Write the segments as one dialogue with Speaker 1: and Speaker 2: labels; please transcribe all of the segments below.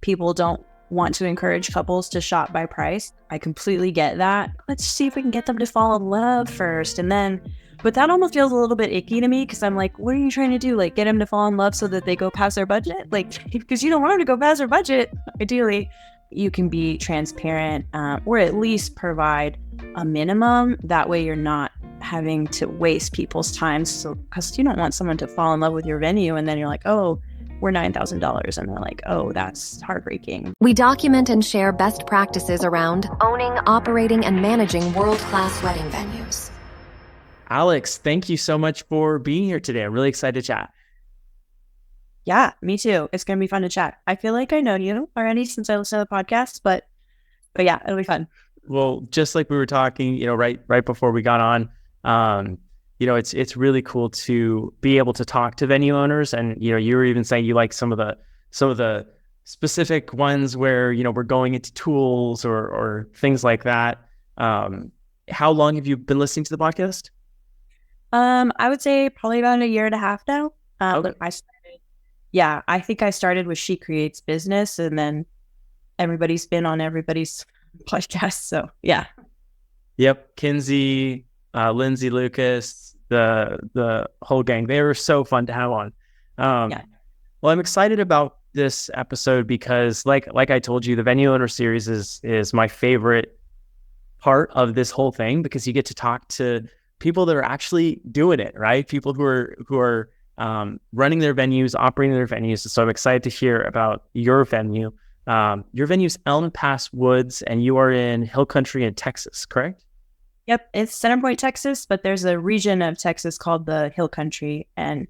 Speaker 1: people don't want to encourage couples to shop by price. I completely get that. Let's see if we can get them to fall in love first. And then, but that almost feels a little bit icky to me because I'm like, what are you trying to do? Like, get them to fall in love so that they go past their budget? Like, because you don't want them to go past their budget, ideally. You can be transparent or at least provide a minimum. That way you're not having to waste people's time. So, because you don't want someone to fall in love with your venue and then you're like, oh, we're $9,000. And they're like, oh, that's heartbreaking.
Speaker 2: We document and share best practices around owning, operating, and managing world-class wedding venues.
Speaker 3: Alex, thank you so much for being here today. I'm really excited to chat.
Speaker 1: Yeah, me too. It's going to be fun to chat. I feel like I know you already since I listened to the podcast, but yeah, it'll be fun.
Speaker 3: Well, just like we were talking, right before we got on, it's really cool to be able to talk to venue owners. And, you were even saying you like some of the specific ones where, we're going into tools or things like that. How long have you been listening to the podcast?
Speaker 1: I would say probably about 1.5 years now.
Speaker 3: Okay.
Speaker 1: I think I started with She Creates Business, and then everybody's been on everybody's podcast. So yeah.
Speaker 3: Yep. Kinsey, Lindsay, Lucas, the whole gang. They were so fun to have on. Well, I'm excited about this episode because like I told you, the Venue Owner Series is my favorite part of this whole thing because you get to talk to people that are actually doing it, right? People who are running their venues, operating their venues. So I'm excited to hear about your venue. Your venue's Elm Pass Woods, and you are in Hill Country in Texas, correct?
Speaker 1: Yep, it's Center Point, Texas, but there's a region of Texas called the Hill Country, and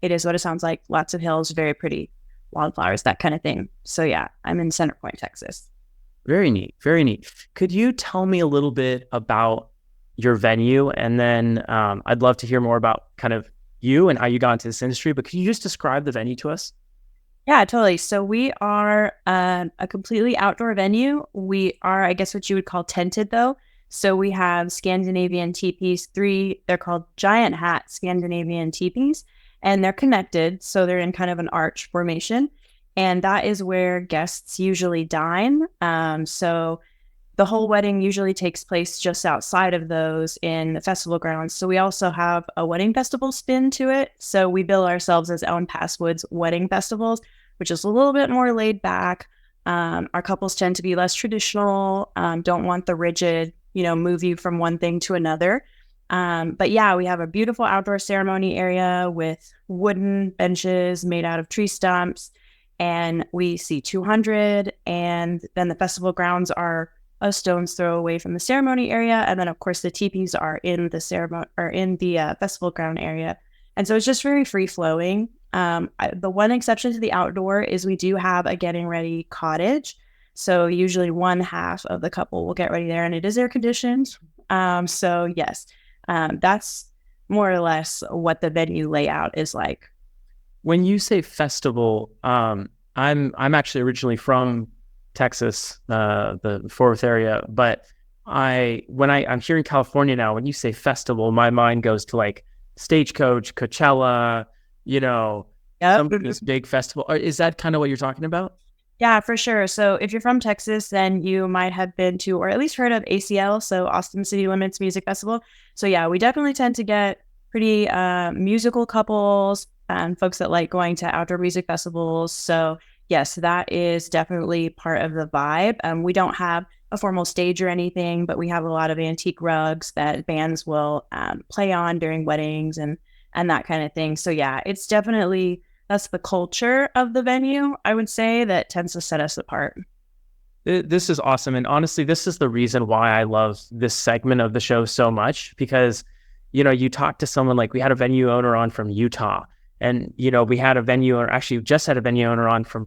Speaker 1: it is what it sounds like. Lots of hills, very pretty, wildflowers, that kind of thing. So yeah, I'm in Center Point, Texas.
Speaker 3: Very neat, very neat. Could you tell me a little bit about your venue? And then I'd love to hear more about kind of you and how you got into this industry, but could you just describe the venue to us?
Speaker 1: Yeah, totally. So we are a completely outdoor venue. We are, I guess, what you would call tented, though. So we have Scandinavian teepees, 3, they're called giant hat Scandinavian teepees, and they're connected. So they're in kind of an arch formation. And that is where guests usually dine. So the whole wedding usually takes place just outside of those in the festival grounds. So we also have a wedding festival spin to it. So we bill ourselves as Elm Pass Woods Wedding Festivals, which is a little bit more laid back. Our couples tend to be less traditional, don't want the rigid, move you from one thing to another. But yeah, we have a beautiful outdoor ceremony area with wooden benches made out of tree stumps, and we see 200, and then the festival grounds are a stone's throw away from the ceremony area. And then of course the teepees are in the ceremony or in the festival ground area. And so it's just very free flowing. The one exception to the outdoor is we do have a getting ready cottage. So usually one half of the couple will get ready there, and it is air conditioned. So yes, that's more or less what the venue layout is like.
Speaker 3: When you say festival, I'm actually originally from Texas, the Fort Worth area, but I'm here in California now. When you say festival, my mind goes to like Stagecoach, Coachella, some of this big festival. Is that kind of what you're talking about?
Speaker 1: Yeah, for sure. So if you're from Texas, then you might have been to, or at least heard of ACL, so Austin City Limits Music Festival. So yeah, we definitely tend to get pretty musical couples and folks that like going to outdoor music festivals. So yes, that is definitely part of the vibe. We don't have a formal stage or anything, but we have a lot of antique rugs that bands will play on during weddings and that kind of thing. So yeah, it's definitely, that's the culture of the venue, I would say, that tends to set us apart.
Speaker 3: This is awesome. And honestly, this is the reason why I love this segment of the show so much, because, you talk to someone like we had a venue owner on from Utah, and, we had a venue owner, actually just had a venue owner on from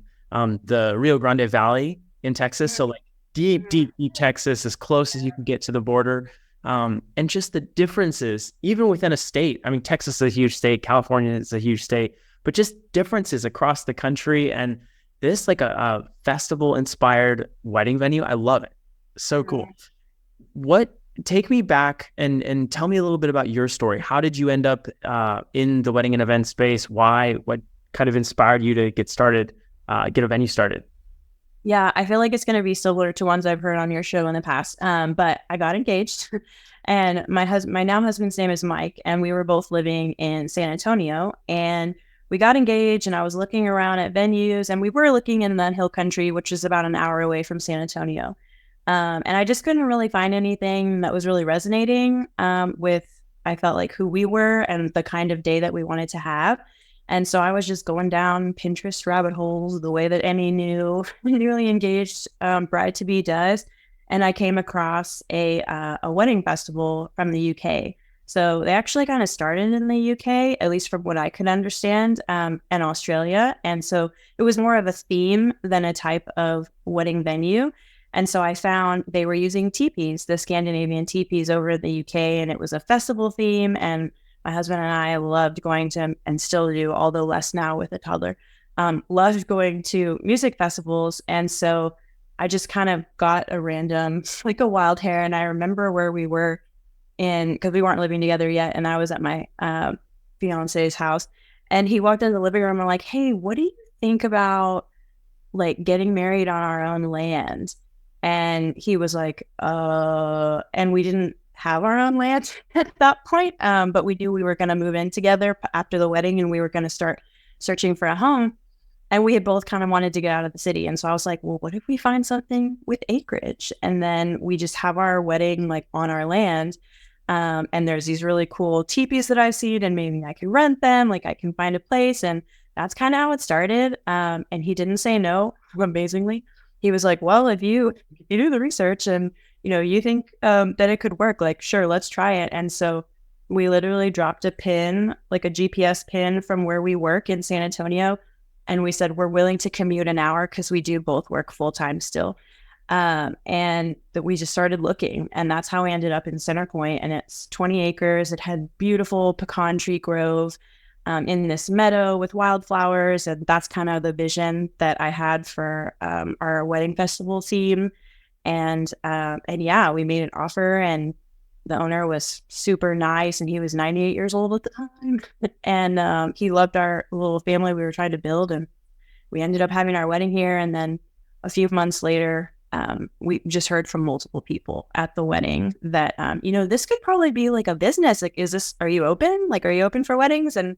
Speaker 3: the Rio Grande Valley in Texas. So like deep Texas, as close as you can get to the border. And just the differences, even within a state. I mean, Texas is a huge state, California is a huge state, but just differences across the country. And this, like a festival inspired wedding venue, I love it. So cool. Take me back and tell me a little bit about your story. How did you end up in the wedding and event space? Why? What kind of inspired you to get a venue started?
Speaker 1: Yeah, I feel like it's going to be similar to ones I've heard on your show in the past. But I got engaged, and my now husband's name is Mike, and we were both living in San Antonio, and we got engaged. And I was looking around at venues, and we were looking in the Hill Country, which is about an hour away from San Antonio. And I just couldn't really find anything that was really resonating with, I felt like, who we were and the kind of day that we wanted to have. And so I was just going down Pinterest rabbit holes the way that any newly engaged bride-to-be does. And I came across a wedding festival from the UK. So they actually kind of started in the UK, at least from what I could understand, and Australia. And so it was more of a theme than a type of wedding venue. And so I found they were using teepees, the Scandinavian teepees over in the UK, and it was a festival theme. And my husband and I loved going to, and still do, although less now with a toddler, loved going to music festivals. And so I just kind of got a random, like a wild hair. And I remember where we were because we weren't living together yet. And I was at my fiance's house. And he walked into the living room and like, hey, what do you think about like getting married on our own land? And he was like, and we didn't have our own land at that point. But we knew we were going to move in together after the wedding, and we were going to start searching for a home. And we had both kind of wanted to get out of the city. And so I was like, well, what if we find something with acreage? And then we just have our wedding like on our land. And there's these really cool teepees that I've seen, and maybe I can rent them, like I can find a place. And that's kind of how it started. And he didn't say no, amazingly. He was like, well, if you do the research and, you think that it could work, like, sure, let's try it. And so we literally dropped a pin, like a GPS pin from where we work in San Antonio. And we said, we're willing to commute an hour because we do both work full time still. And that we just started looking, and that's how we ended up in Center Point. And it's 20 acres. It had beautiful pecan tree grove in this meadow with wildflowers. And that's kind of the vision that I had for our wedding festival theme. And yeah, we made an offer, and the owner was super nice, and he was 98 years old at the time. And he loved our little family we were trying to build. And we ended up having our wedding here. And then a few months later, we just heard from multiple people at the wedding that, this could probably be like a business. Like, are you open? Like, are you open for weddings? And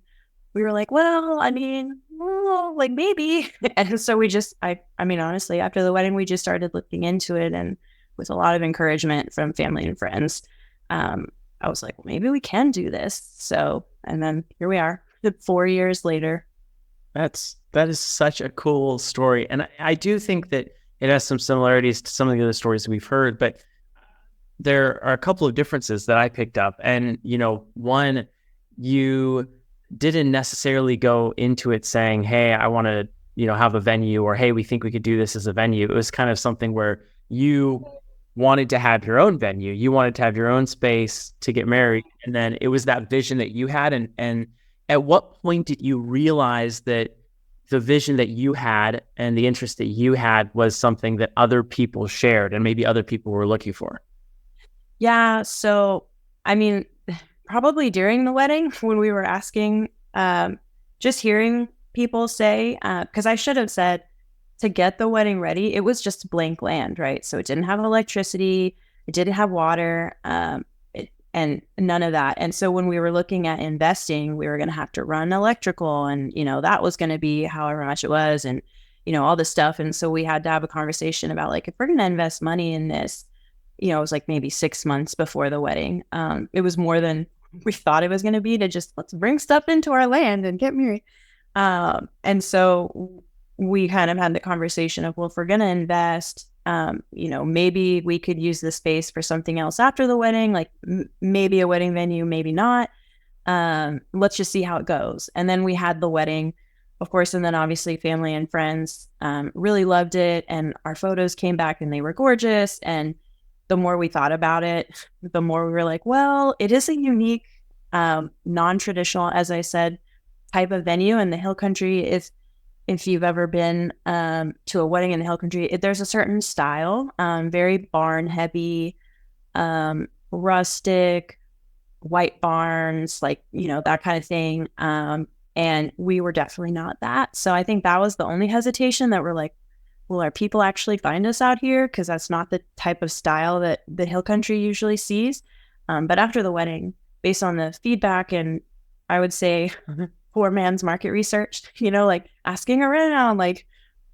Speaker 1: we were like, well, like maybe. And so we just, honestly, after the wedding, we just started looking into it, and with a lot of encouragement from family and friends, I was like, well, maybe we can do this. So, and then here we are 4 years later.
Speaker 3: That is such a cool story. And I do think that it has some similarities to some of the other stories we've heard, but there are a couple of differences that I picked up. And, one, you didn't necessarily go into it saying, hey, I want to, have a venue, or, hey, we think we could do this as a venue. It was kind of something where you wanted to have your own venue. You wanted to have your own space to get married. And then it was that vision that you had. And at what point did you realize that the vision that you had and the interest that you had was something that other people shared and maybe other people were looking for?
Speaker 1: Yeah. So, probably during the wedding when we were asking, just hearing people say, because I should have said, to get the wedding ready, it was just blank land, right? So it didn't have electricity, it didn't have water, and none of that. And so when we were looking at investing, we were going to have to run electrical, and, that was going to be however much it was, and, all this stuff. And so we had to have a conversation about, like, if we're going to invest money in this, it was like maybe 6 months before the wedding. It was more than we thought it was going to be, to just, let's bring stuff into our land and get married. And so we kind of had the conversation of, well, if we're going to invest, maybe we could use the space for something else after the wedding, like maybe a wedding venue, maybe not. Let's just see how it goes. And then we had the wedding, of course, and then obviously family and friends really loved it, and our photos came back and they were gorgeous. And the more we thought about it, the more we were like, well, it is a unique, non-traditional, as I said, type of venue in the Hill Country. If you've ever been to a wedding in the Hill Country, there's a certain style, very barn heavy, rustic, white barns, like, that kind of thing. And we were definitely not that. So I think that was the only hesitation, that we're like, will our people actually find us out here? Because that's not the type of style that the hill country usually sees. But after the wedding, based on the feedback and I would say poor man's market research, like asking around, like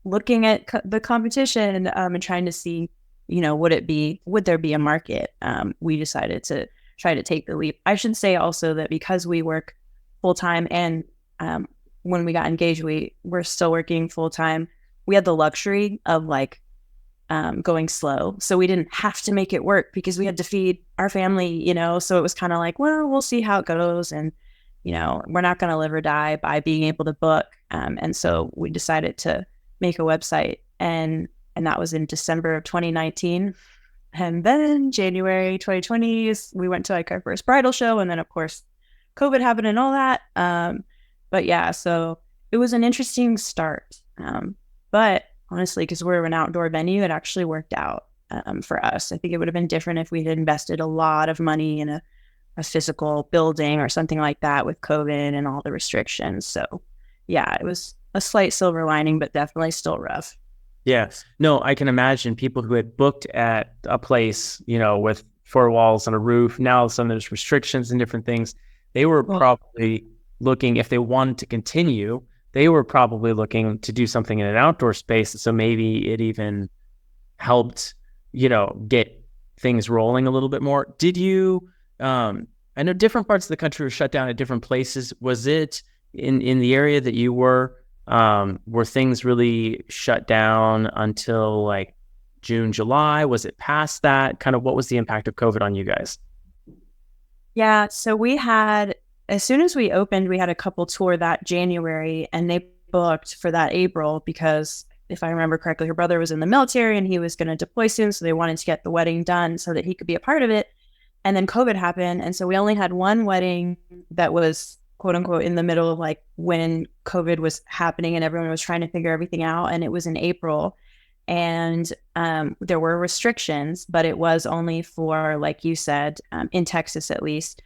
Speaker 1: looking at the competition and trying to see, would there be a market? We decided to try to take the leap. I should say also that because we work full time and when we got engaged, we're still working full time. We had the luxury of like going slow. So we didn't have to make it work because we had to feed our family, so it was kind of like, well, we'll see how it goes. And, we're not going to live or die by being able to book. And so we decided to make a website and that was in December of 2019. And then January 2020 we went to like our first bridal show. And then of course, COVID happened and all that. But yeah, so it was an interesting start. But honestly, because we're an outdoor venue, it actually worked out for us. I think it would have been different if we had invested a lot of money in a physical building or something like that with COVID and all the restrictions. So yeah, it was a slight silver lining, but definitely still rough.
Speaker 3: Yeah, no, I can imagine people who had booked at a place, with 4 walls and a roof. Now all of a sudden there's restrictions and different things. They were probably looking, if they wanted to continue, they were probably looking to do something in an outdoor space. So maybe it even helped, get things rolling a little bit more. Did you, I know different parts of the country were shut down at different places. Was it in the area that you were things really shut down until like June, July? Was it past that? Kind of what was the impact of COVID on you guys?
Speaker 1: Yeah, so as soon as we opened, we had a couple tour that January and they booked for that April because if I remember correctly, her brother was in the military and he was going to deploy soon. So they wanted to get the wedding done so that he could be a part of it. And then COVID happened. And so we only had one wedding that was quote unquote in the middle of like when COVID was happening and everyone was trying to figure everything out. And it was in April and there were restrictions, but it was only for, like you said, in Texas, at least,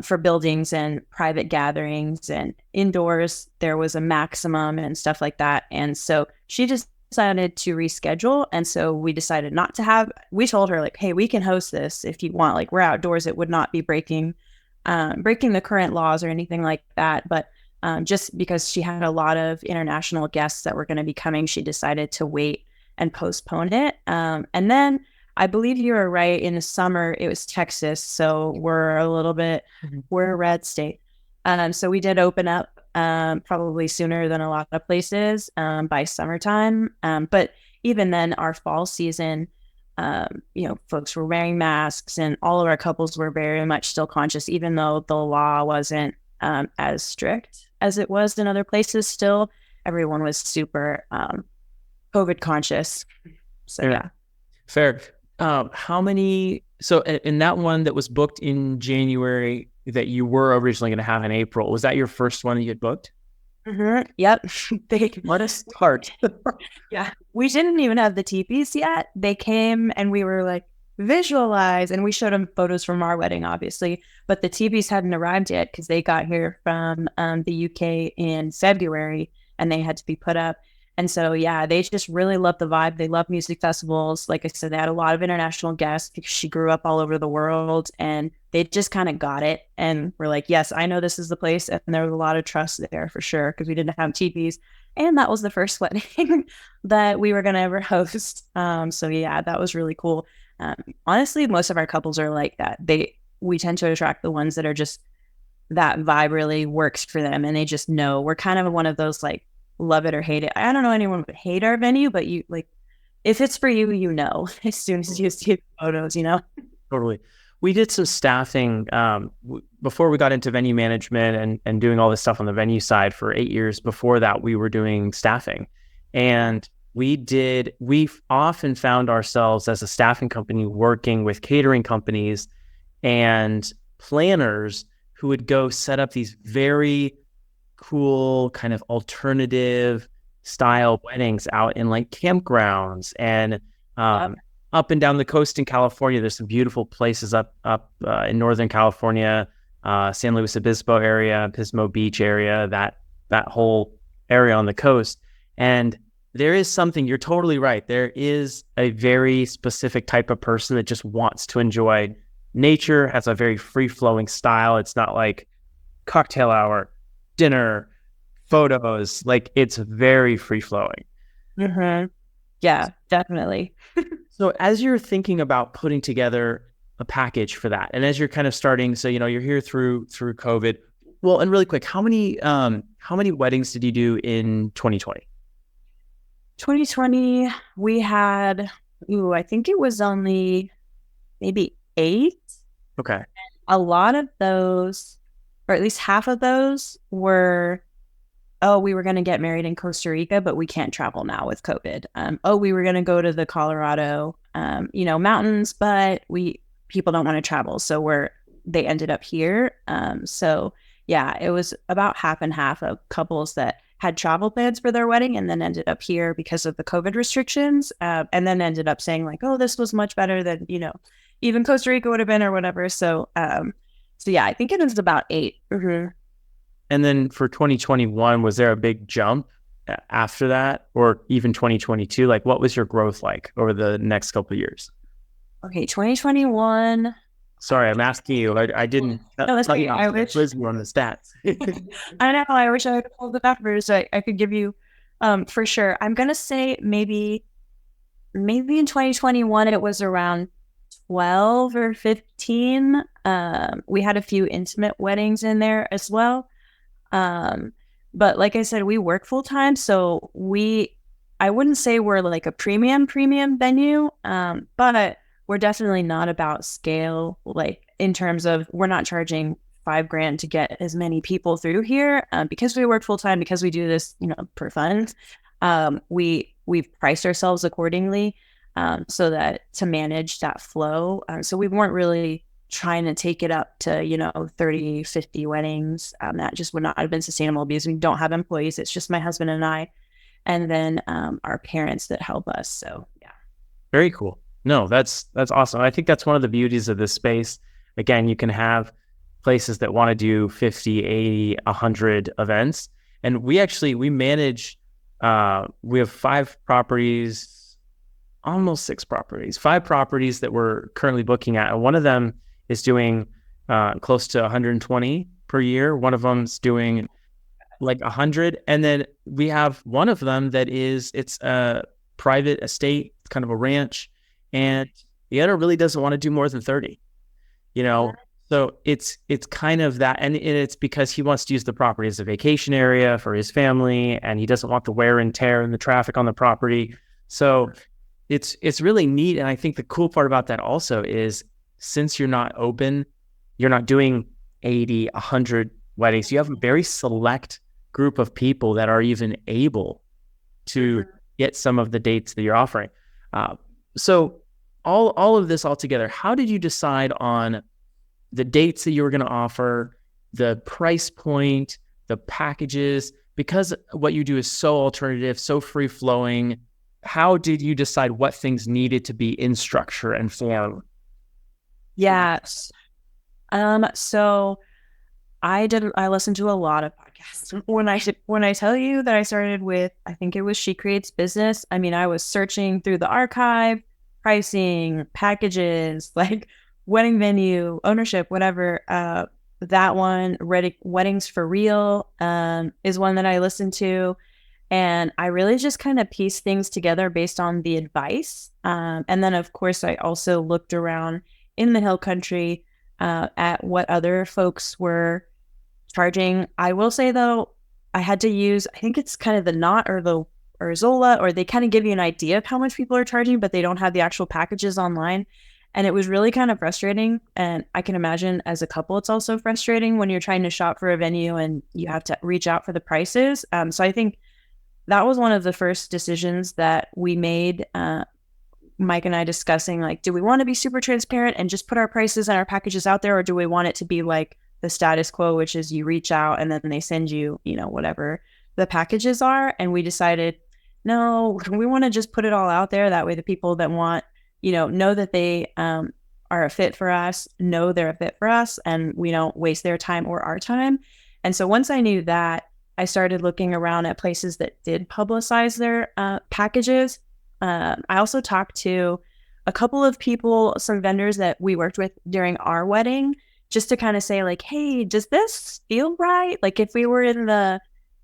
Speaker 1: for buildings and private gatherings and indoors, there was a maximum and stuff like that. And so she just decided to reschedule. And so we decided not to we told her like, hey, we can host this if you want, like we're outdoors. It would not be breaking the current laws or anything like that. But just because she had a lot of international guests that were going to be coming, she decided to wait and postpone it. And then I believe you were right. In the summer, it was Texas. So we're a red state. So we did open up probably sooner than a lot of places by summertime. But even then, our fall season, folks were wearing masks and all of our couples were very much still conscious, even though the law wasn't as strict as it was in other places. Still, everyone was super COVID conscious. So yeah.
Speaker 3: Fair. How many, so in that one that was booked in January that you were originally going to have in April, was that your first one that you had booked?
Speaker 1: Mm-hmm. Yep.
Speaker 3: What a start.
Speaker 1: Yeah. We didn't even have the teepees yet. They came and we were like, visualize. And we showed them photos from our wedding, obviously, but the teepees hadn't arrived yet because they got here from the UK in February and they had to be put up. And so, yeah, they just really love the vibe. They love music festivals. Like I said, they had a lot of international guests because she grew up all over the world and they just kind of got it. And we're like, yes, I know this is the place. And there was a lot of trust there for sure because we didn't have teepees. And that was the first wedding that we were going to ever host. So, yeah, that was really cool. Honestly, most of our couples are like that. We tend to attract the ones that are just, that vibe really works for them. And they just know. We're kind of one of those like, love it or hate it. I don't know anyone would hate our venue, but you like, if it's for you, as soon as you see the photos,
Speaker 3: Totally. We did some staffing before we got into venue management and doing all this stuff on the venue side for 8 years. Before that, we were doing staffing, and we've often found ourselves as a staffing company working with catering companies and planners who would go set up these very cool kind of alternative style weddings out in like campgrounds and up and down the coast in California. There's some beautiful places up in Northern California, San Luis Obispo area, Pismo Beach area, that whole area on the coast. And there is something, you're totally right. There is a very specific type of person that just wants to enjoy nature, has a very free-flowing style. It's not like cocktail hour, dinner, photos. Like, it's very free-flowing.
Speaker 1: Mm-hmm. Yeah, definitely.
Speaker 3: So as you're thinking about putting together a package for that, and as you're kind of starting, so, you're here through COVID. Well, and really quick, how many weddings did you do in 2020?
Speaker 1: 2020, we had, I think it was only maybe 8.
Speaker 3: Okay.
Speaker 1: A lot of those, or at least half of those were, we were going to get married in Costa Rica, but we can't travel now with COVID. We were going to go to the Colorado, mountains, but people don't want to travel. So they ended up here. So yeah, it was about half and half of couples that had travel plans for their wedding and then ended up here because of the COVID restrictions. And then ended up saying like, oh, this was much better than, even Costa Rica would have been or whatever. So yeah, I think it was about 8. Mm-hmm.
Speaker 3: And then for 2021, was there a big jump after that, or even 2022? Like, what was your growth like over the next couple of years?
Speaker 1: Okay, 2021.
Speaker 3: Sorry, I'm asking you. I didn't.
Speaker 1: No, that's fine. I wish
Speaker 3: you on the stats.
Speaker 1: I know. I wish I could pull the numbers. I could give you, for sure. I'm gonna say maybe in 2021 it was around 12 or 15. We had a few intimate weddings in there as well. But like I said, we work full time, so I wouldn't say we're like a premium venue, but we're definitely not about scale, like in terms of we're not charging $5,000 to get as many people through here, because we work full time, because we do this, for fun. We've priced ourselves accordingly, so that to manage that flow. So we weren't really trying to take it up to, 30, 50 weddings. That just would not have been sustainable because we don't have employees. It's just my husband and I, and then our parents that help us. So yeah.
Speaker 3: Very cool. No, that's awesome. I think that's one of the beauties of this space. Again, you can have places that want to do 50, 80, 100 events. And we manage, we have 5 properties, almost 6 properties, 5 properties that we're currently booking at. And one of them is doing close to 120 per year. One of them's doing like 100. And then we have one of them it's a private estate, kind of a ranch. And the other really doesn't want to do more than 30, So it's kind of that. And it's because he wants to use the property as a vacation area for his family, and he doesn't want the wear and tear and the traffic on the property. So it's really neat. And I think the cool part about that also is, since you're not open, you're not doing 80, 100 weddings. You have a very select group of people that are even able to get some of the dates that you're offering. So all of this all together, how did you decide on the dates that you were going to offer, the price point, the packages? Because what you do is so alternative, so free flowing. How did you decide what things needed to be in structure and form?
Speaker 1: Yes. So I listened to a lot of podcasts. When I tell you that I started with, I think it was She Creates Business. I mean, I was searching through the archive, pricing, packages, like wedding venue, ownership, whatever. That one, Weddings for Real, is one that I listened to. And I really just kind of pieced things together based on the advice. And then, of course, I also looked around in the Hill Country at what other folks were charging. I will say, though, I had to use, I think it's kind of the Knot or Zola, or they kind of give you an idea of how much people are charging, but they don't have the actual packages online. And it was really kind of frustrating. And I can imagine as a couple, it's also frustrating when you're trying to shop for a venue and you have to reach out for the prices. So I think that was one of the first decisions that we made, Mike and I discussing, like, do we want to be super transparent and just put our prices and our packages out there? Or do we want it to be like the status quo, which is you reach out and then they send you, whatever the packages are. And we decided, no, we want to just put it all out there. That way the people that want, know that they are a fit for us, know they're a fit for us, and we don't waste their time or our time. And so once I knew that, I started looking around at places that did publicize their packages. I also talked to a couple of people, some vendors that we worked with during our wedding, just to kind of say like, hey, does this feel right? Like if we were in the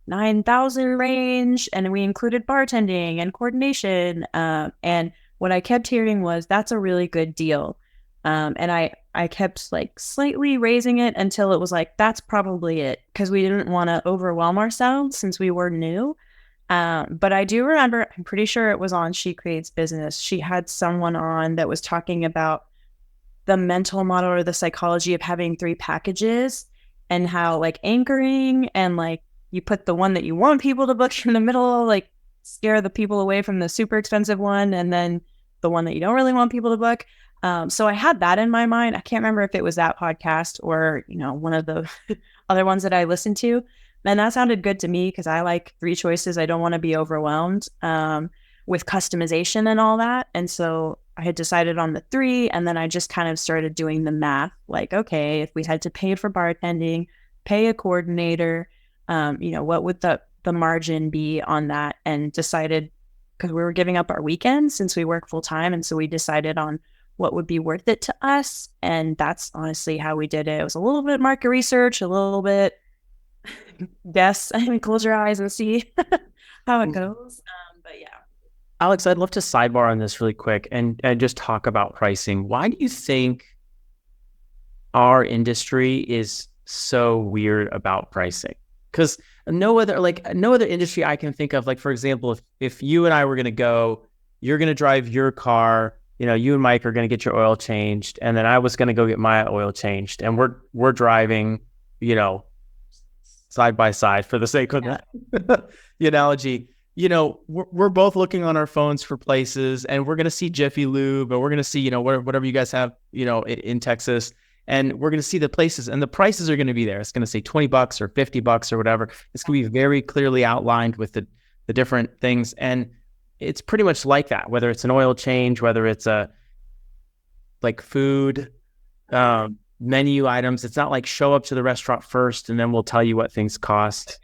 Speaker 1: 9,000 range and we included bartending and coordination. And what I kept hearing was that's a really good deal. And I kept like slightly raising it until it was like, that's probably it. Cause we didn't want to overwhelm ourselves since we were new. But I do remember, I'm pretty sure it was on She Creates Business. She had someone on that was talking about the mental model or the psychology of having 3 packages and how like anchoring and like you put the one that you want people to book in the middle, like scare the people away from the super expensive one. And then the one that you don't really want people to book. So I had that in my mind. I can't remember if it was that podcast or, one of the other ones that I listened to. And that sounded good to me because I like 3 choices. I don't want to be overwhelmed with customization and all that. And so I had decided on the 3, and then I just kind of started doing the math. Like, okay, if we had to pay for bartending, pay a coordinator, what would the margin be on that? And decided, because we were giving up our weekends since we work full time. And so we decided on what would be worth it to us. And that's honestly how we did it. It was a little bit market research, a little bit guess. I mean, close your eyes and see how it goes. But yeah.
Speaker 3: Alex, I'd love to sidebar on this really quick and just talk about pricing. Why do you think our industry is so weird about pricing? Because no other industry I can think of, like, for example, if you and I were going to go, you're going to drive your car, you and Mike are going to get your oil changed, and then I was going to go get my oil changed, and we're driving, side by side for the sake of the analogy. We're both looking on our phones for places, and we're going to see Jiffy Lube, and we're going to see, whatever you guys have, in Texas, and we're going to see the places, and the prices are going to be there. It's going to say $20 or $50 or whatever. It's going to be very clearly outlined with the different things. And it's pretty much like that, whether it's an oil change, whether it's like food, menu items. It's not like show up to the restaurant first and then we'll tell you what things cost.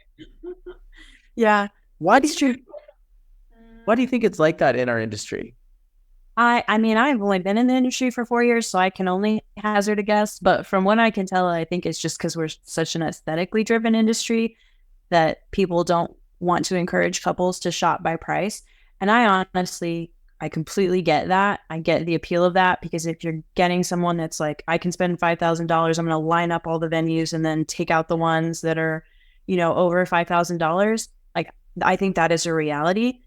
Speaker 1: Yeah.
Speaker 3: Why do you think it's like that in our industry?
Speaker 1: I mean, I've only been in the industry for 4 years, so I can only hazard a guess. But from what I can tell, I think it's just because we're such an aesthetically driven industry that people don't want to encourage couples to shop by price. And I completely get that. I get the appeal of that, because if you're getting someone that's like, I can spend $5,000, I'm going to line up all the venues and then take out the ones that are, over $5,000. Like, I think that is a reality.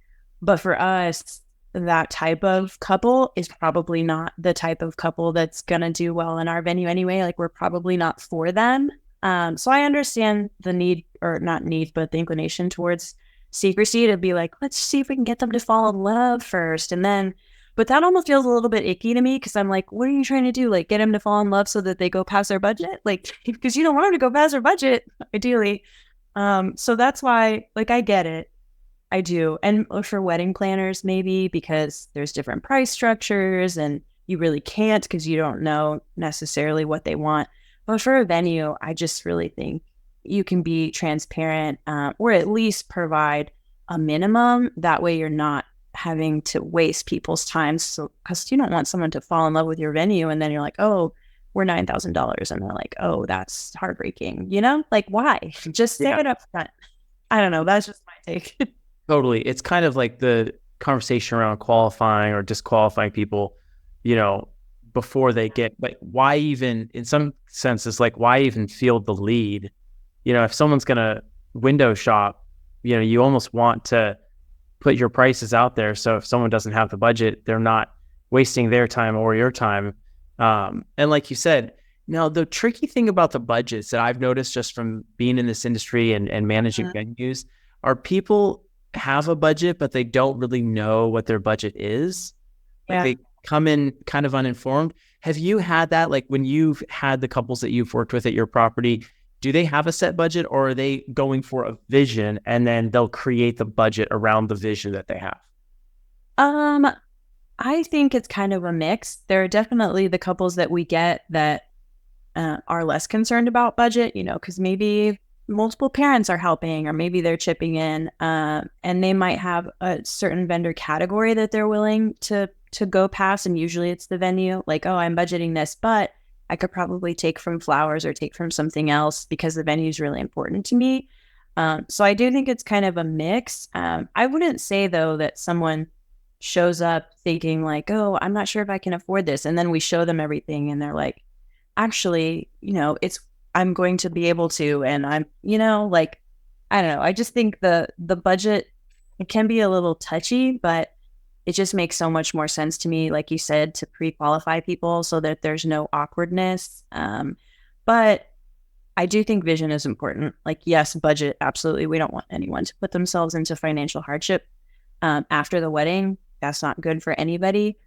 Speaker 1: But for us, that type of couple is probably not the type of couple that's going to do well in our venue anyway. Like, we're probably not for them. So I understand the need, or not need, but the inclination towards secrecy, to be like, let's see if we can get them to fall in love first. And then, but that almost feels a little bit icky to me, because I'm like, what are you trying to do? Like, get them to fall in love so that they go past their budget? Like, because you don't want them to go past their budget, ideally. So that's why, like, I get it. I do. And for wedding planners, maybe because there's different price structures and you really can't, because you don't know necessarily what they want. But for a venue, I just really think you can be transparent, or at least provide a minimum. That way you're not having to waste people's time. So, because you don't want someone to fall in love with your venue and then you're like, oh, we're $9,000. And they're like, oh, that's heartbreaking. Like, why? Just say it up front. I don't know. That's just my take.
Speaker 3: Totally. It's kind of like the conversation around qualifying or disqualifying people, before they get, like, why even, in some senses, like, why even field the lead? If someone's going to window shop, you almost want to put your prices out there. So if someone doesn't have the budget, they're not wasting their time or your time. And like you said, now the tricky thing about the budgets that I've noticed just from being in this industry and managing venues are people have a budget, but they don't really know what their budget is. Like, they come in kind of uninformed. Have you had that? Like, when you've had the couples that you've worked with at your property, do they have a set budget, or are they going for a vision and then they'll create the budget around the vision that they have?
Speaker 1: I think it's kind of a mix. There are definitely the couples that we get that are less concerned about budget, because maybe multiple parents are helping, or maybe they're chipping in, and they might have a certain vendor category that they're willing to go past. And usually it's the venue, like, oh, I'm budgeting this, but I could probably take from flowers or take from something else because the venue is really important to me. So I do think it's kind of a mix. I wouldn't say though that someone shows up thinking like, oh, I'm not sure if I can afford this. And then we show them everything and they're like, actually, I'm going to be able to, and I'm, like, I don't know. I just think the budget, it can be a little touchy, but it just makes so much more sense to me, like you said, to pre-qualify people so that there's no awkwardness. But I do think vision is important. Like, yes, budget, absolutely. We don't want anyone to put themselves into financial hardship after the wedding. That's not good for anybody.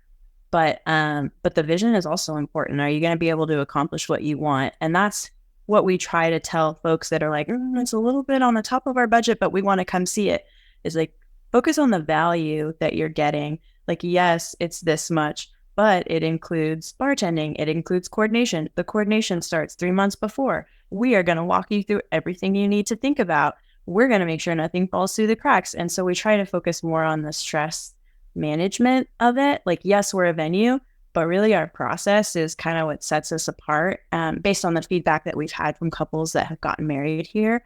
Speaker 1: But the vision is also important. Are you going to be able to accomplish what you want? And that's what we try to tell folks that are like, it's a little bit on the top of our budget, but we want to come see it. Is like, focus on the value that you're getting. Like, yes, it's this much, but it includes bartending. It includes coordination. The coordination starts 3 months before. We are going to walk you through everything you need to think about. We're going to make sure nothing falls through the cracks. And so we try to focus more on the stress management of it. Like, yes, we're a venue, but really our process is kind of what sets us apart, based on the feedback that we've had from couples that have gotten married here.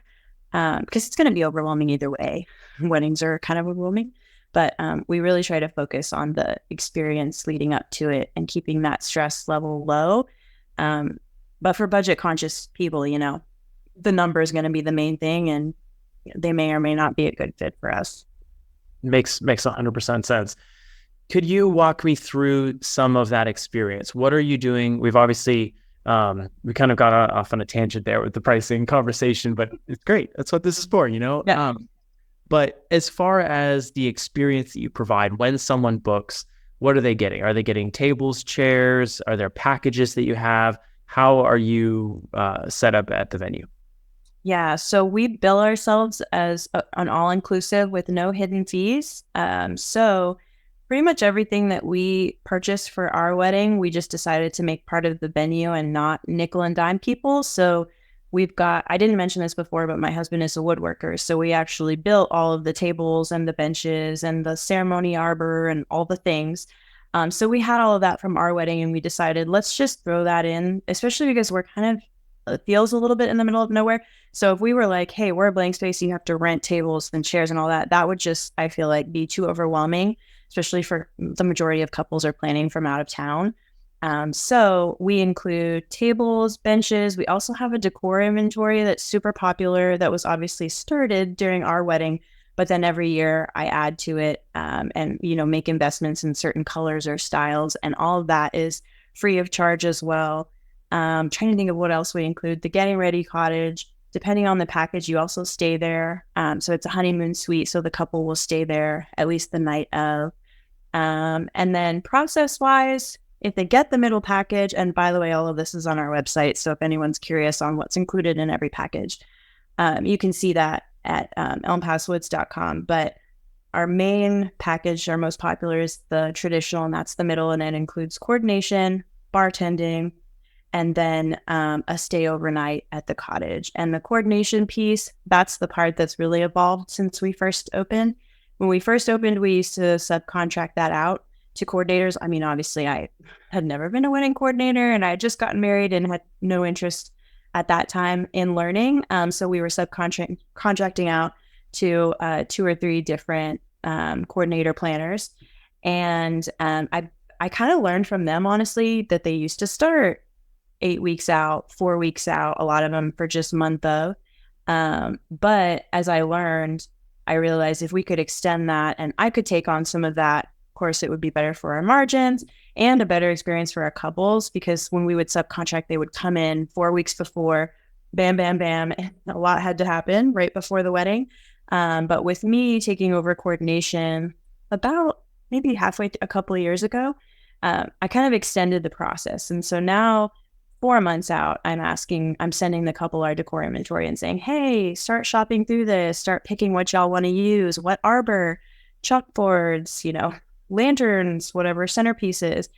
Speaker 1: Because it's going to be overwhelming either way. Weddings are kind of overwhelming, but we really try to focus on the experience leading up to it and keeping that stress level low. But for budget conscious people, the number is going to be the main thing, and they may or may not be a good fit for us.
Speaker 3: Makes 100% sense. Could you walk me through some of that experience? What are you doing? We've obviously, we kind of got off on a tangent there with the pricing conversation, but it's great. That's what this is for,
Speaker 1: Yeah.
Speaker 3: But as far as the experience that you provide when someone books, what are they getting? Are they getting tables, chairs? Are there packages that you have? How are you set up at the venue?
Speaker 1: Yeah, so we bill ourselves as an all-inclusive with no hidden fees. So pretty much everything that we purchased for our wedding, we just decided to make part of the venue and not nickel and dime people. So we've got, I didn't mention this before, but my husband is a woodworker. So we actually built all of the tables and the benches and the ceremony arbor and all the things. So we had all of that from our wedding, and we decided, let's just throw that in, especially because we're kind of, it feels a little bit in the middle of nowhere. So if we were like, hey, we're a blank space, you have to rent tables and chairs and all that, that would just, I feel like, be too overwhelming, especially for the majority of couples are planning from out of town. So we include tables, benches. We also have a decor inventory that's super popular that was obviously started during our wedding, but then every year I add to it, and, make investments in certain colors or styles. And all of that is free of charge as well. Trying to think of what else we include. The getting ready cottage, depending on the package, you also stay there. So it's a honeymoon suite. So the couple will stay there at least the night of. And then process wise, if they get the middle package, and by the way, all of this is on our website. So if anyone's curious on what's included in every package, you can see that at elmpasswoods.com. But our main package, our most popular, is the traditional, and that's the middle. And it includes coordination, bartending, and then a stay overnight at the cottage. And the coordination piece, that's the part that's really evolved since we first opened. When we first opened, we used to subcontract that out to coordinators. I mean, obviously, I had never been a wedding coordinator, and I had just gotten married and had no interest at that time in learning. So we were contracting out to 2 or 3 different coordinator planners. And I kind of learned from them, honestly, that they used to start 8 weeks out, 4 weeks out, a lot of them for just month of. But as I learned, I realized if we could extend that and I could take on some of that, of course, it would be better for our margins and a better experience for our couples, because when we would subcontract, they would come in 4 weeks before, bam, bam, bam. And a lot had to happen right before the wedding. But with me taking over coordination about maybe halfway a couple of years ago, I kind of extended the process. And so now 4 months out, I'm sending the couple our decor inventory and saying, hey, start shopping through this, start picking what y'all want to use, what arbor, chalkboards, lanterns, whatever centerpieces.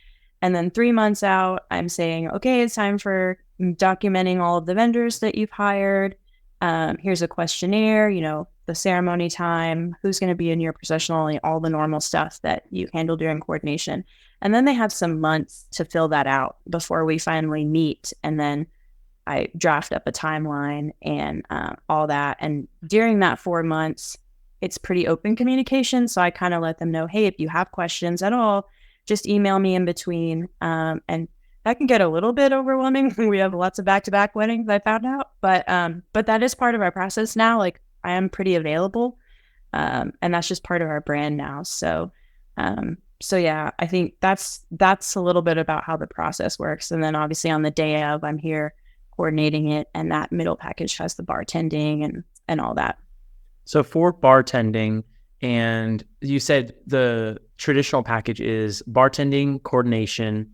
Speaker 1: And then 3 months out, I'm saying, okay, it's time for documenting all of the vendors that you've hired, Here's a questionnaire, the ceremony time, who's going to be in your procession only, all the normal stuff that you handle during coordination. And then they have some months to fill that out before we finally meet. And then I draft up a timeline and all that. And during that 4 months, it's pretty open communication. So I kind of let them know, hey, if you have questions at all, just email me in between. And that can get a little bit overwhelming. We have lots of back-to-back weddings, I found out. But that is part of our process now. Like, I am pretty available. And that's just part of our brand now. So yeah, I think that's a little bit about how the process works. And then obviously on the day of, I'm here coordinating it, and that middle package has the bartending and all that.
Speaker 3: So for bartending, and you said the traditional package is bartending, coordination,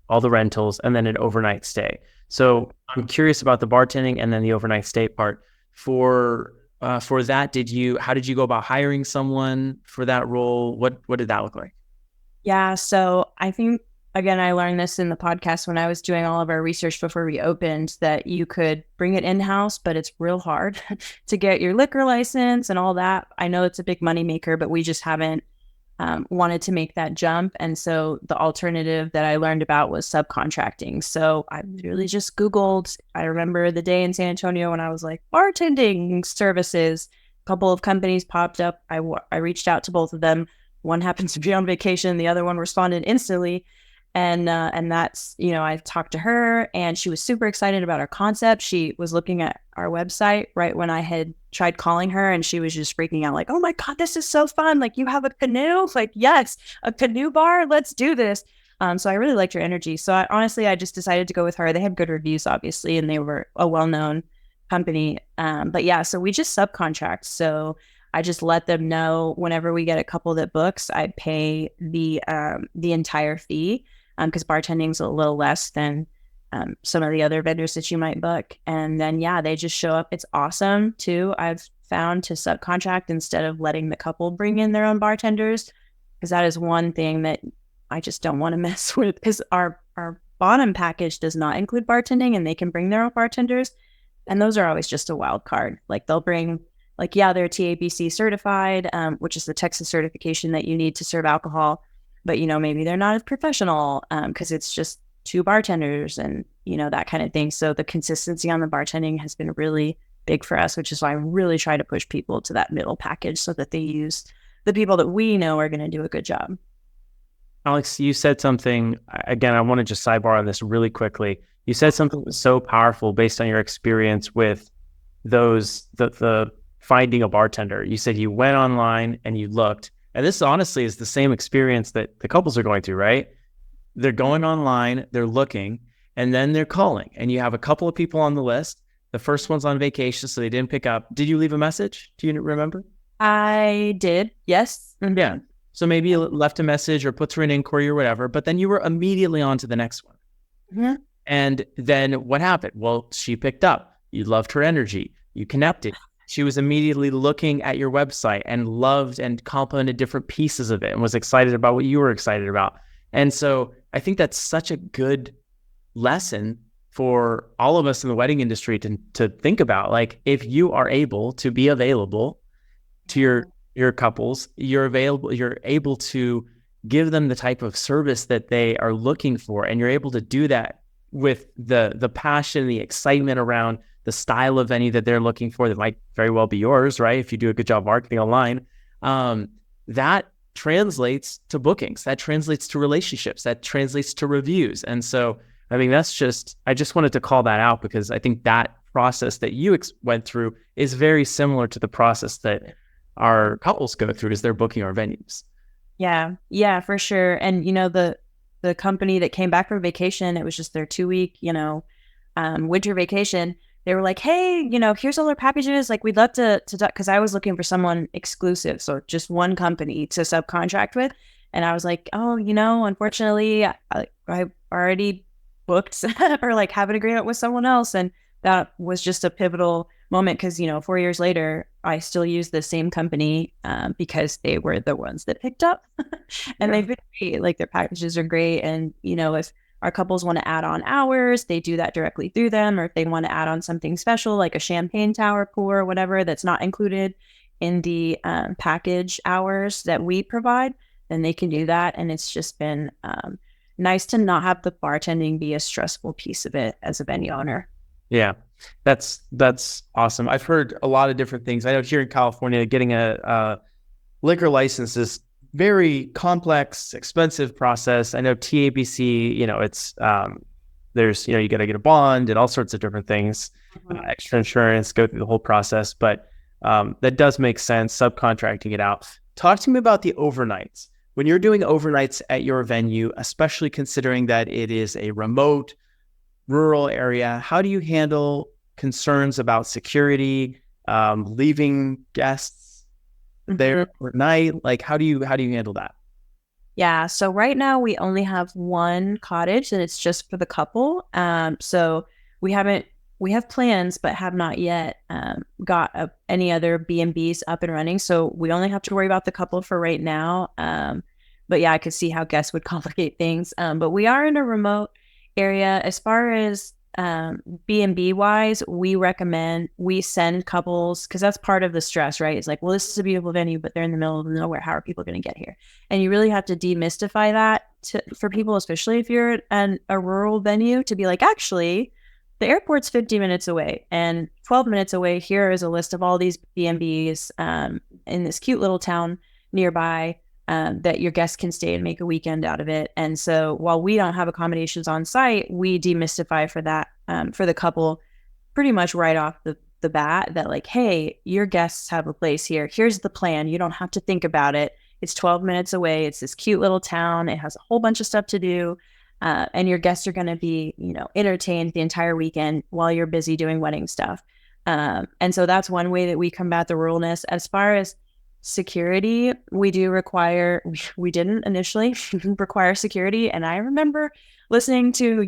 Speaker 3: all the rentals, and then an overnight stay. So I'm curious about the bartending and then the overnight stay part. For that, how did you go about hiring someone for that role? What did that look like?
Speaker 1: Yeah, so I think, again, I learned this in the podcast when I was doing all of our research before we opened, that you could bring it in-house, but it's real hard to get your liquor license and all that. I know it's a big moneymaker, but we just haven't wanted to make that jump. And so the alternative that I learned about was subcontracting. So I literally just Googled. I remember the day in San Antonio when I was like, bartending services. A couple of companies popped up. I reached out to both of them. One happens to be on vacation. The other one responded instantly. And that's, I talked to her, and she was super excited about our concept. She was looking at our website right when I had tried calling her, and she was just freaking out like, oh my God, this is so fun. Like, you have a canoe? Like, yes, a canoe bar. Let's do this. So I really liked her energy. So I just decided to go with her. They had good reviews, obviously, and they were a well-known company. But yeah, so we just subcontract. So I just let them know whenever we get a couple that books, I pay the entire fee. Because bartending is a little less than some of the other vendors that you might book. And then, yeah, they just show up. It's awesome, too. I've found to subcontract instead of letting the couple bring in their own bartenders, because that is one thing that I just don't want to mess with, because our bottom package does not include bartending, and they can bring their own bartenders. And those are always just a wild card. Like, they'll bring, like, yeah, they're TABC certified, which is the Texas certification that you need to serve alcohol. But, maybe they're not as professional because it's just two bartenders and, that kind of thing. So the consistency on the bartending has been really big for us, which is why I really try to push people to that middle package so that they use the people that we know are going to do a good job.
Speaker 3: Alex, you said something, again, I want to just sidebar on this really quickly. You said something that was so powerful based on your experience with the finding a bartender. You said you went online and you looked. And this honestly is the same experience that the couples are going through, right? They're going online, they're looking, and then they're calling. And you have a couple of people on the list. The first one's on vacation, so they didn't pick up. Did you leave a message? Do you remember?
Speaker 1: I did, yes.
Speaker 3: Yeah. So maybe you left a message or put through an inquiry or whatever, but then you were immediately on to the next one.
Speaker 1: Mm-hmm.
Speaker 3: And then what happened? Well, she picked up. You loved her energy. You connected. She was immediately looking at your website and loved and complimented different pieces of it and was excited about what you were excited about. And so I think that's such a good lesson for all of us in the wedding industry to think about. Like, if you are able to be available to your couples, you're able to give them the type of service that they are looking for. And you're able to do that with the passion, the excitement around the style of venue that they're looking for that might very well be yours, right? If you do a good job marketing online, that translates to bookings, that translates to relationships, that translates to reviews. And so, I mean, I just wanted to call that out, because I think that process that you went through is very similar to the process that our couples go through as they're booking our venues.
Speaker 1: Yeah, for sure. And, the company that came back from vacation, it was just their 2-week, winter vacation. They were like, hey, here's all our packages. Like, we'd love to because I was looking for someone exclusive. So just one company to subcontract with. And I was like, oh, unfortunately, I already booked or like have an agreement with someone else. And that was just a pivotal moment, because, 4 years later, I still use the same company because they were the ones that picked up. And they've been great. Like, their packages are great. And, if our couples want to add on hours, they do that directly through them. Or if they want to add on something special, like a champagne tower pour or whatever, that's not included in the package hours that we provide, then they can do that. And it's just been nice to not have the bartending be a stressful piece of it as a venue owner.
Speaker 3: Yeah, that's awesome. I've heard a lot of different things. I know here in California, getting a liquor license is very complex, expensive process. I know TABC, it's there's, you got to get a bond and all sorts of different things, extra insurance, go through the whole process. But that does make sense, subcontracting it out. Talk to me about the overnights. When you're doing overnights at your venue, especially considering that it is a remote, rural area, how do you handle concerns about security, leaving guests there overnight? Like, how do you handle that?
Speaker 1: Yeah. So right now we only have one cottage and it's just for the couple. So we have plans, but have not yet got any other B&Bs up and running. So we only have to worry about the couple for right now. But yeah, I could see how guests would complicate things. But we are in a remote area. As far as B&B wise, we recommend we send couples, because that's part of the stress, right? It's like, well, this is a beautiful venue, but they're in the middle of nowhere. How are people going to get here? And you really have to demystify that for people, especially if you're at a rural venue, to be like, actually, the airport's 50 minutes away and 12 minutes away. Here is a list of all these B&Bs in this cute little town nearby that your guests can stay and make a weekend out of it. And so while we don't have accommodations on site, we demystify for that for the couple pretty much right off the bat that like, hey, your guests have a place here. Here's the plan. You don't have to think about it. It's 12 minutes away. It's this cute little town. It has a whole bunch of stuff to do. And your guests are going to be, entertained the entire weekend while you're busy doing wedding stuff. And so that's one way that we combat the ruralness. As far as security, we didn't initially require security. And I remember listening to,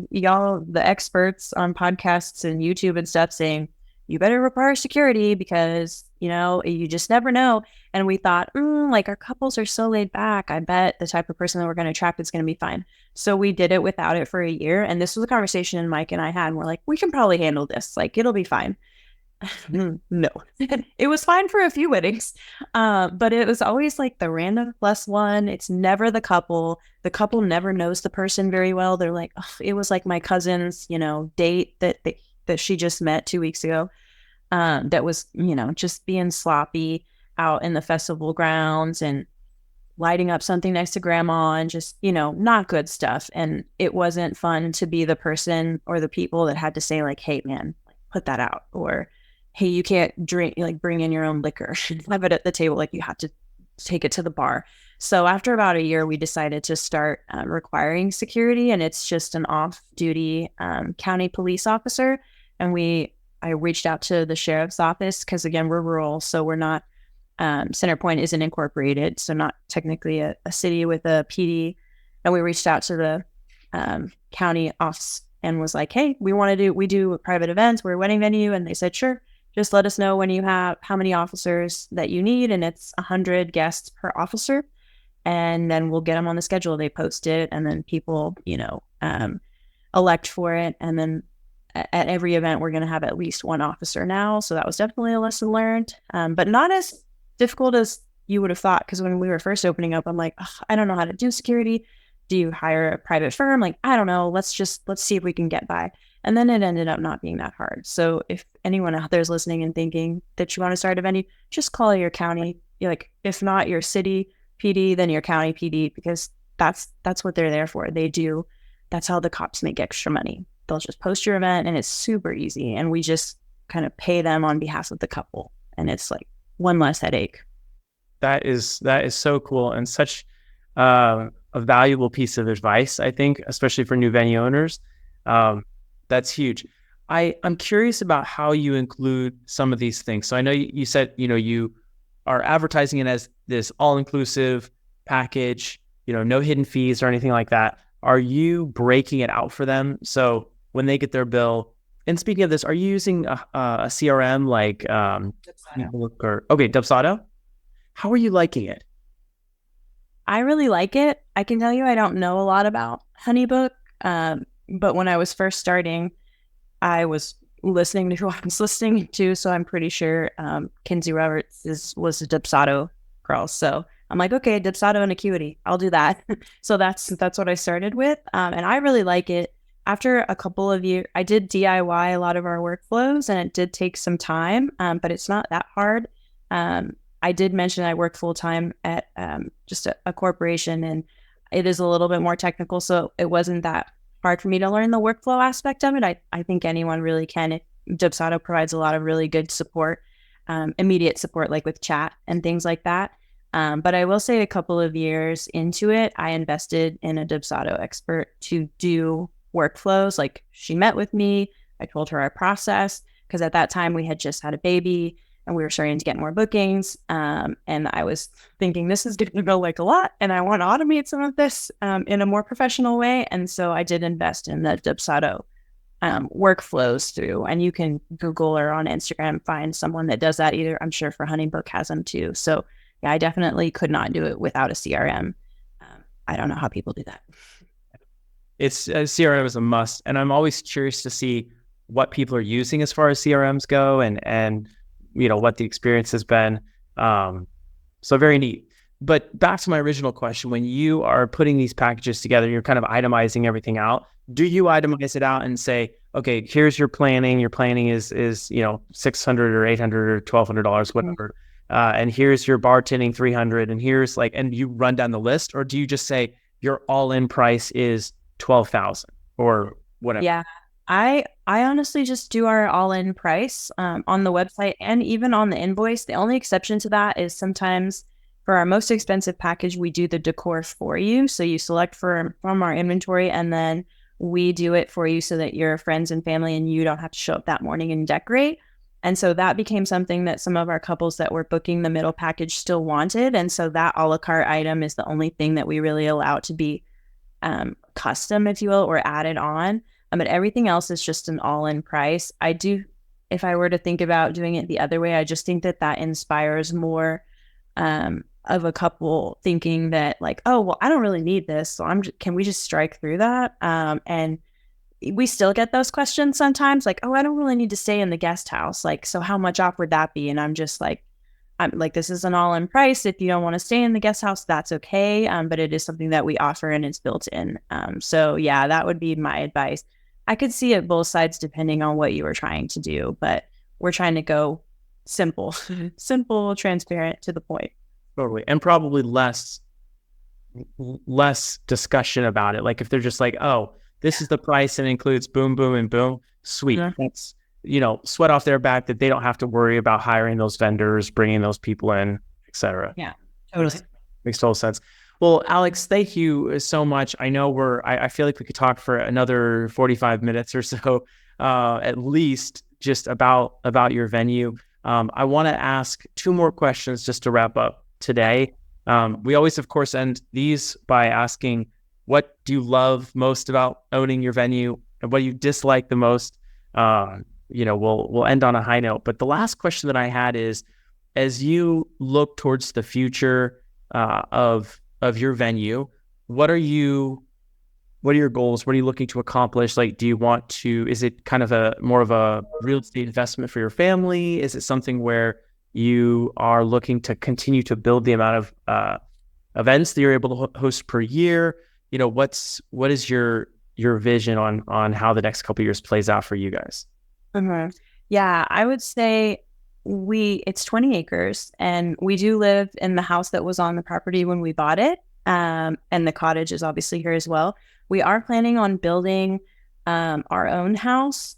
Speaker 1: y'all, the experts on podcasts and YouTube and stuff saying, you better require security because, you just never know. And we thought, like our couples are so laid back. I bet the type of person that we're going to attract is going to be fine. So we did it without it for a year. And this was a conversation Mike and I had. And we're like, we can probably handle this. Like, it'll be fine. No, it was fine for a few weddings. But it was always like the random plus one. It's never the couple. The couple never knows the person very well. They're like, oh, it was like my cousin's, date that she just met 2 weeks ago. That was, just being sloppy out in the festival grounds and lighting up something next to grandma and just, not good stuff. And it wasn't fun to be the person or the people that had to say like, hey man, put that out, or hey, you can't drink, like bring in your own liquor, have it at the table. Like you have to take it to the bar. So after about a year, we decided to start requiring security, and it's just an off-duty county police officer. And I reached out to the sheriff's office because, again, we're rural, so we're not, Center Point isn't incorporated, so not technically a city with a PD. And we reached out to the county office and was like, hey, we do private events, we're a wedding venue. And they said, sure, just let us know when you have how many officers that you need. And it's 100 guests per officer. And then we'll get them on the schedule. They post it, and then people, elect for it. And then at every event, we're going to have at least one officer now. So that was definitely a lesson learned, but not as difficult as you would have thought. Because when we were first opening up, I'm like, I don't know how to do security. Do you hire a private firm? Like, I don't know. Let's see if we can get by. And then it ended up not being that hard. So if anyone out there is listening and thinking that you want to start a venue, just call your county. You're like, if not your city PD, then your county PD, because that's what they're there for. That's how the cops make extra money. They'll just post your event, and it's super easy. And we just kind of pay them on behalf of the couple. And it's like one less headache.
Speaker 3: That is so cool, and such a valuable piece of advice, I think, especially for new venue owners. That's huge. I'm curious about how you include some of these things. So I know you said, you are advertising it as this all-inclusive package, no hidden fees or anything like that. Are you breaking it out for them? So when they get their bill, and speaking of this, are you using a CRM like Dubsado? How are you liking it?
Speaker 1: I really like it. I can tell you I don't know a lot about HoneyBook. But when I was first starting, I was listening to who I was listening to. So I'm pretty sure Kinsey Roberts was a Dipsato girl. So I'm like, okay, Dipsato and Acuity, I'll do that. So that's what I started with. And I really like it. After a couple of years, I did DIY a lot of our workflows, and it did take some time, but it's not that hard. I did mention I work full time at just a corporation, and it is a little bit more technical. So it wasn't that hard for me to learn the workflow aspect of it. I think anyone really can. Dipsato provides a lot of really good support, immediate support, like with chat and things like that. But I will say a couple of years into it, I invested in a Dipsato expert to do workflows. Like, she met with me. I told her our process, because at that time we had just had a baby and we were starting to get more bookings. And I was thinking, this is going to go like a lot, and I want to automate some of this in a more professional way. And so I did invest in the Dipsato workflows through, and you can Google or on Instagram find someone that does that. Either, I'm sure for Honeybook has them too. So yeah, I definitely could not do it without a CRM. I don't know how people do that.
Speaker 3: It's CRM is a must, and I'm always curious to see what people are using as far as CRMs go, and what the experience has been. So very neat. But back to my original question: when you are putting these packages together, you're kind of itemizing everything out. Do you itemize it out and say, okay, here's your planning. Your planning is $600 or $800 or $1,200, whatever. And here's your bartending $300, and here's and you run down the list, or do you just say your all-in price is $12,000 or whatever?
Speaker 1: Yeah, I honestly just do our all-in price on the website and even on the invoice. The only exception to that is sometimes for our most expensive package, we do the decor for you. So you select from our inventory, and then we do it for you so that your friends and family and you don't have to show up that morning and decorate. And so that became something that some of our couples that were booking the middle package still wanted. And so that a la carte item is the only thing that we really allow to be custom, if you will, or added on. But everything else is just an all-in price. If I were to think about doing it the other way, I just think that inspires more of a couple thinking that like, oh, well, I don't really need this. So can we just strike through that? And we still get those questions sometimes, like, oh, I don't really need to stay in the guest house. Like, so how much off would that be? And I'm like, this is an all-in price. If you don't want to stay in the guest house, that's okay. But it is something that we offer, and it's built in. So yeah, that would be my advice. I could see it both sides depending on what you were trying to do, but we're trying to go simple, transparent, to the point.
Speaker 3: Totally. And probably less discussion about it. Like if they're just like, oh, this is the price and includes boom, boom, and boom. Sweet. Yeah. That's, sweat off their back that they don't have to worry about hiring those vendors, bringing those people in, et cetera.
Speaker 1: Yeah, totally.
Speaker 3: Makes total sense. Well, Alex, thank you so much. I know I feel like we could talk for another 45 minutes or so, at least, just about your venue. I want to ask two more questions just to wrap up today. We always, of course, end these by asking, what do you love most about owning your venue, and what do you dislike the most? We'll end on a high note. But the last question that I had is, as you look towards the future of your venue, what are your goals? What are you looking to accomplish? Like, is it kind of more of a real estate investment for your family? Is it something where you are looking to continue to build the amount of events that you're able to host per year? What is your vision on how the next couple of years plays out for you guys?
Speaker 1: Mm-hmm. Yeah, I would say it's 20 acres, and we do live in the house that was on the property when we bought it. And the cottage is obviously here as well. We are planning on building our own house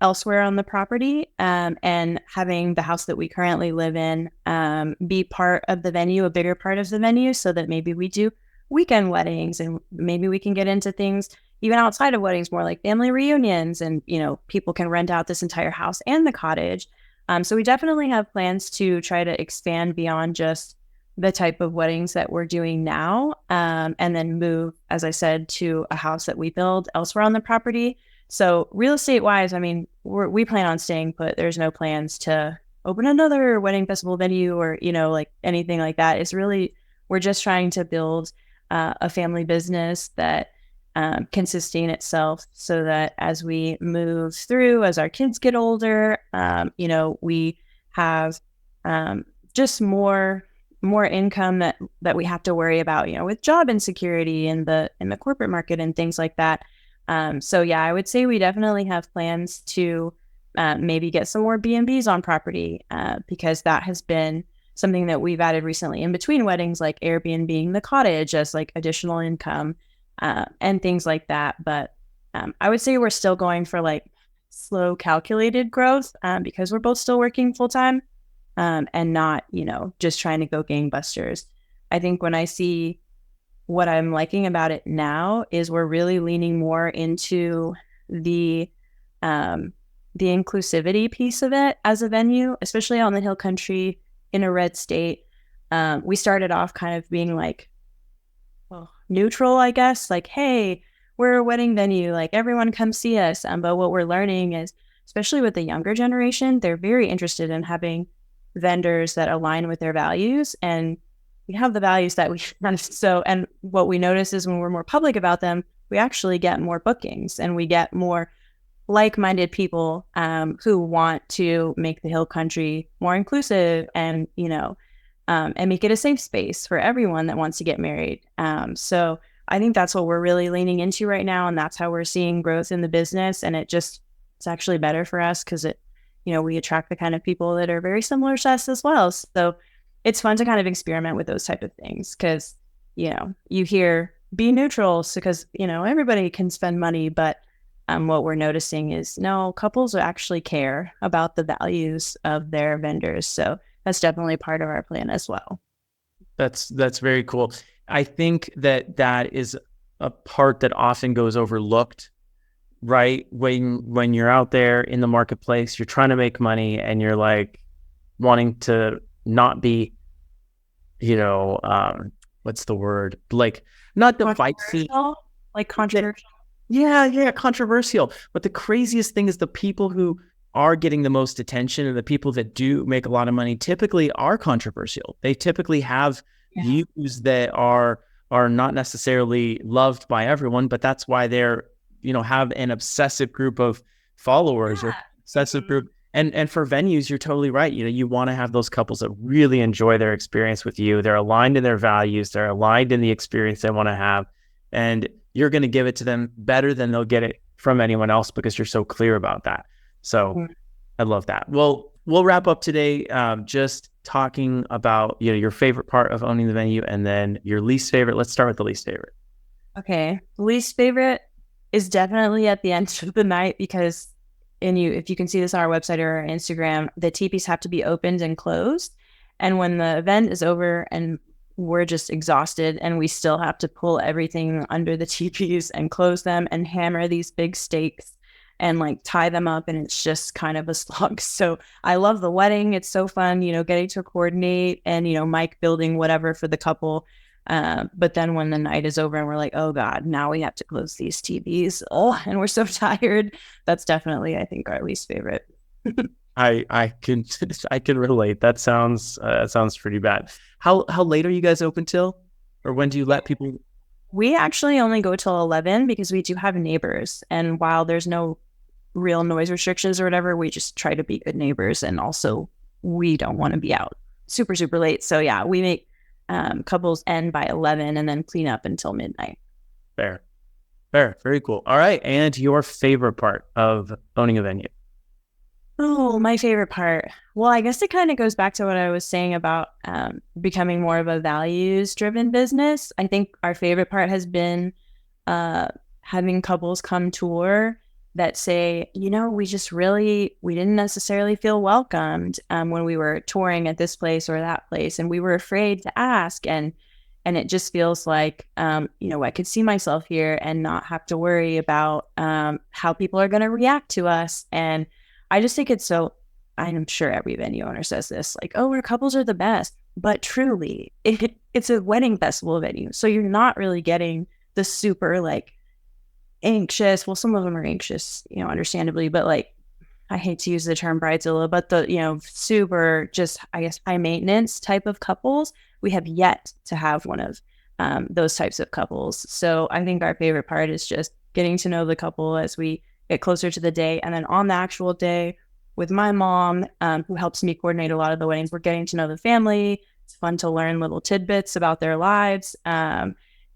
Speaker 1: elsewhere on the property, and having the house that we currently live in be part of the venue, a bigger part of the venue, so that maybe we do weekend weddings, and maybe we can get into things even outside of weddings, more like family reunions, and people can rent out this entire house and the cottage. So we definitely have plans to try to expand beyond just the type of weddings that we're doing now, and then move, as I said, to a house that we build elsewhere on the property. So real estate wise, I mean, we plan on staying put. There's no plans to open another wedding festival venue or, like anything like that. It's really, we're just trying to build a family business that can sustain itself, so that as we move through, as our kids get older, we have just more income that we have to worry about, with job insecurity in the corporate market and things like that. So yeah, I would say we definitely have plans to maybe get some more B&Bs on property, because that has been something that we've added recently in between weddings, like Airbnb the cottage as like additional income, and things like that. But I would say we're still going for like slow, calculated growth, because we're both still working full time, and not, just trying to go gangbusters. I think when I see what I'm liking about it now is we're really leaning more into the inclusivity piece of it as a venue, especially on the hill country in a red state. We started off kind of being like, neutral, I guess, like, hey, we're a wedding venue, like everyone come see us. But what we're learning is, especially with the younger generation, they're very interested in having vendors that align with their values, and we have the values that we have. So, and what we notice is when we're more public about them, we actually get more bookings, and we get more like-minded people who want to make the hill country more inclusive, and and make it a safe space for everyone that wants to get married. So I think that's what we're really leaning into right now, and that's how we're seeing growth in the business. And it's actually better for us because we attract the kind of people that are very similar to us as well. So it's fun to kind of experiment with those type of things, because you hear be neutral, because everybody can spend money, but what we're noticing is no, couples actually care about the values of their vendors. So that's definitely part of our plan as well.
Speaker 3: That's very cool. I think that is a part that often goes overlooked, right? When you're out there in the marketplace, you're trying to make money, and you're like wanting to not be, what's the word? Like not divisive,
Speaker 1: like controversial.
Speaker 3: Yeah, controversial. But the craziest thing is the people who are getting the most attention, and the people that do make a lot of money typically are controversial. They typically have views that are not necessarily loved by everyone, but that's why they're, have an obsessive group of followers or obsessive group. And for venues, you're totally right. You want to have those couples that really enjoy their experience with you. They're aligned in their values. They're aligned in the experience they want to have. And you're going to give it to them better than they'll get it from anyone else, because you're so clear about that. So I love that. Well, we'll wrap up today just talking about your favorite part of owning the venue, and then your least favorite. Let's start with the least favorite.
Speaker 1: Okay. Least favorite is definitely at the end of the night, because if you can see this on our website or our Instagram, the teepees have to be opened and closed. And when the event is over and we're just exhausted, and we still have to pull everything under the teepees and close them and hammer these big stakes and like tie them up, and it's just kind of a slog. So I love the wedding. It's so fun, getting to coordinate and, Mike building whatever for the couple. But then when the night is over and we're like, oh God, now we have to close these TVs. Oh, and we're so tired. That's definitely, I think, our least favorite.
Speaker 3: I can relate. That sounds pretty bad. How late are you guys open till, or when do you let people?
Speaker 1: We actually only go till 11 because we do have neighbors, and while there's no real noise restrictions or whatever, we just try to be good neighbors, and also we don't want to be out super late. So yeah, we make couples end by 11 and then clean up until midnight.
Speaker 3: Fair, very cool. All right, and your favorite part of owning a venue?
Speaker 1: Oh, my favorite part. Well, I guess it kind of goes back to what I was saying about becoming more of a values-driven business. I think our favorite part has been having couples come tour that say, we didn't necessarily feel welcomed when we were touring at this place or that place, and we were afraid to ask. And it just feels like, I could see myself here and not have to worry about how people are going to react to us. And I just think it's so, I'm sure every venue owner says this, like, oh, our couples are the best. But truly, it's a wedding festival venue. So you're not really getting the super like anxious. Well, some of them are anxious, understandably, but like, I hate to use the term bridezilla, but the, super just, I guess, high maintenance type of couples. We have yet to have one of those types of couples. So I think our favorite part is just getting to know the couple as we get closer to the day. And then on the actual day with my mom, who helps me coordinate a lot of the weddings, we're getting to know the family. It's fun to learn little tidbits about their lives.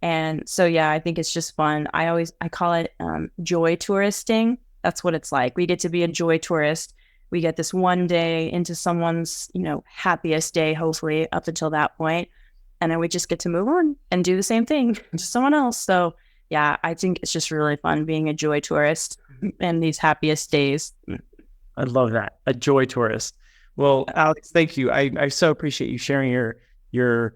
Speaker 1: And so, yeah, I think it's just fun. I call it joy touristing. That's what it's like. We get to be a joy tourist. We get this one day into someone's, happiest day, hopefully up until that point. And then we just get to move on and do the same thing to someone else. So yeah, I think it's just really fun being a joy tourist in these happiest days.
Speaker 3: I love that. A joy tourist. Well, Alex, thank you. I so appreciate you sharing your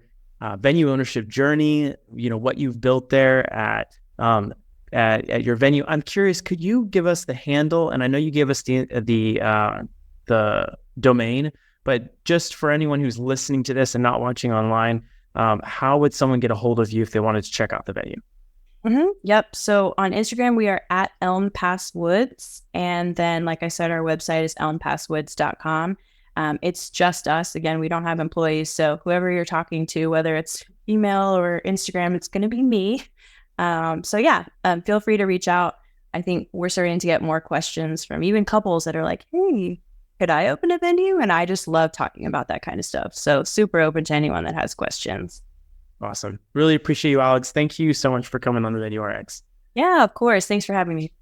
Speaker 3: venue ownership journey, what you've built there at your venue. I'm curious, could you give us the handle? And I know you gave us the domain, but just for anyone who's listening to this and not watching online, how would someone get a hold of you if they wanted to check out the venue?
Speaker 1: Mm-hmm. Yep. So on Instagram, we are at Elm Pass Woods. And then, like I said, our website is elmpasswoods.com. It's just us. Again, we don't have employees. So whoever you're talking to, whether it's email or Instagram, it's going to be me. Feel free to reach out. I think we're starting to get more questions from even couples that are like, hey, could I open a venue? And I just love talking about that kind of stuff. So super open to anyone that has questions.
Speaker 3: Awesome. Really appreciate you, Alex. Thank you so much for coming on the Venue RX.
Speaker 1: Yeah, of course. Thanks for having me.